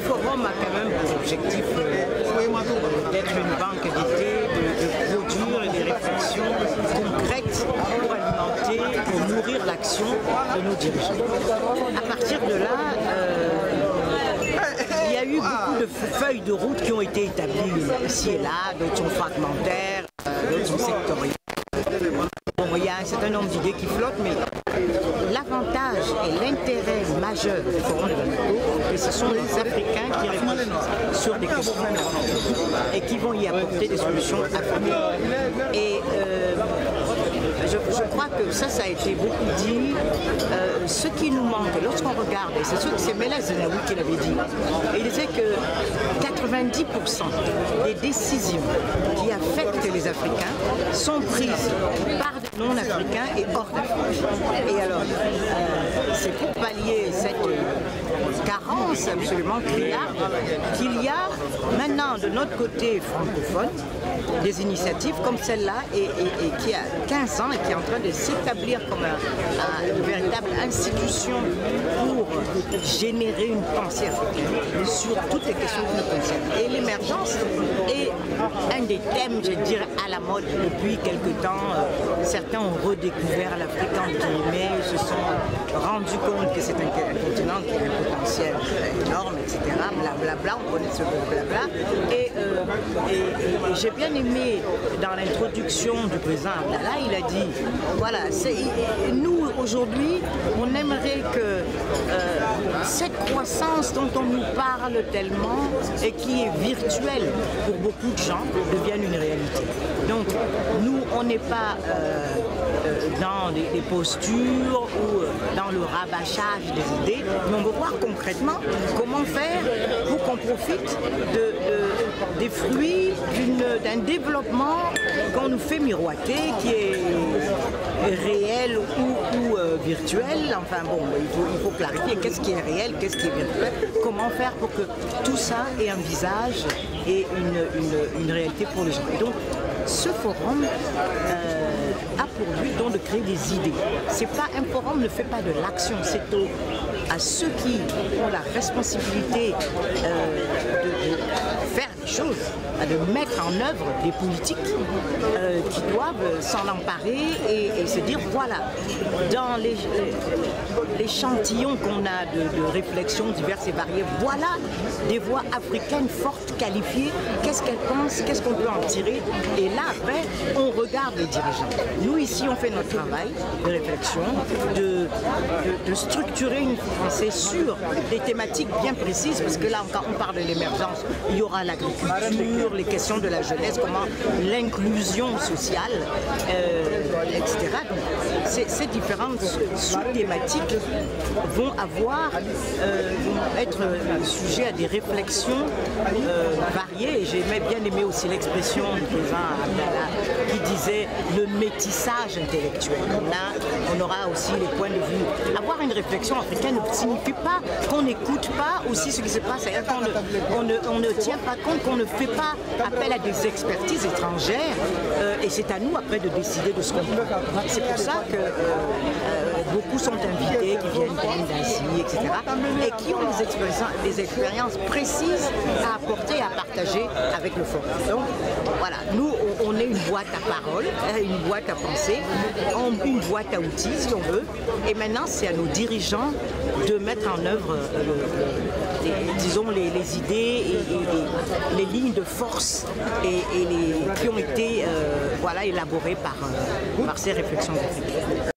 forum a quand même pour objectif d'être une banque d'idées, de produire des réflexions concrètes pour alimenter, pour nourrir l'action de nos dirigeants. À partir de là, il y a eu beaucoup de feuilles de route qui ont été établies ici et là, d'autres sont fragmentaires, d'autres sont sectorielles. Bon, il y a un certain nombre d'idées qui flottent, mais l'avantage et l'intérêt majeur du Forum de Bamako, que ce sont les Africains qui réfléchissent sur des questions et qui vont y apporter des solutions africaines. Et je crois que ça a été beaucoup dit. Ce qui nous manque, lorsqu'on regarde, et c'est Meles Zenawi qui l'avait dit, il disait que 90% des décisions qui affectent les Africains sont prises par des non-africains et hors d'Afrique. Et alors, c'est pour pallier cette carence absolument criarde qu'il y a maintenant de notre côté francophone des initiatives comme celle-là et qui a 15 ans et qui est en train de s'établir comme une véritable institution pour générer une pensée africaine sur toutes les questions qui nous concernent. Et l'émergence est un des thèmes, je dirais, à la mode depuis quelque temps. Certains ont redécouvert l'Afrique en guillemets, se sont rendus compte que c'est un continent qui a un potentiel énorme, etc. Blablabla, on connaît ce blabla. Et j'ai bien aimé dans l'introduction du président Abdallah, il a dit, voilà, nous aujourd'hui, on aimerait que cette croissance dont on nous parle tellement et qui est virtuelle pour beaucoup de gens devienne une réalité. Donc nous, on n'est pas dans des postures ou dans le rabâchage des idées, mais on veut voir concrètement comment faire pour qu'on profite des fruits d'un développement qu'on nous fait miroiter, qui est réel ou virtuel. Enfin bon, il faut clarifier qu'est-ce qui est réel, qu'est-ce qui est virtuel, comment faire pour que tout ça ait un visage et une réalité pour les gens. Et donc, ce forum a pour but donc de créer des idées. Un forum ne fait pas de l'action, c'est à ceux qui ont la responsabilité de faire des choses, de mettre en œuvre des politiques qui doivent s'en emparer et se dire voilà, dans l'échantillon qu'on a de réflexions diverses et variées, voilà des voix africaines fortes, qualifiées, qu'est-ce qu'elles pensent, qu'est-ce qu'on peut en tirer, et là après on regarde les dirigeants. Nous ici on fait notre travail de réflexion, de structurer une pensée sur des thématiques bien précises, parce que là quand on parle de l'émergence, il y aura l'agriculture, les questions de la jeunesse, comment l'inclusion sociale, etc. Donc, ces différentes sous-thématiques vont être sujet à des réflexions variées. Et j'ai bien aimé aussi l'expression du président Abdallah qui disait le métissage intellectuel. On aura aussi les points de vue. Avoir une réflexion africaine ne signifie pas qu'on n'écoute pas aussi ce qui se passe, c'est-à-dire qu'on ne tient pas compte, qu'on ne fait pas appel à des expertises étrangères et c'est à nous après de décider de ce qu'on peut. C'est pour ça que beaucoup sont invités, qui viennent d'Annecy, etc. et qui ont des expériences précises à apporter et à partager avec le forum. Donc voilà, nous on est une boîte à paroles, une boîte à pensée, une boîte à outils si on veut, et maintenant c'est à nos dirigeants de mettre en œuvre disons les idées et les lignes de force qui ont été élaborées par ces réflexions africaines.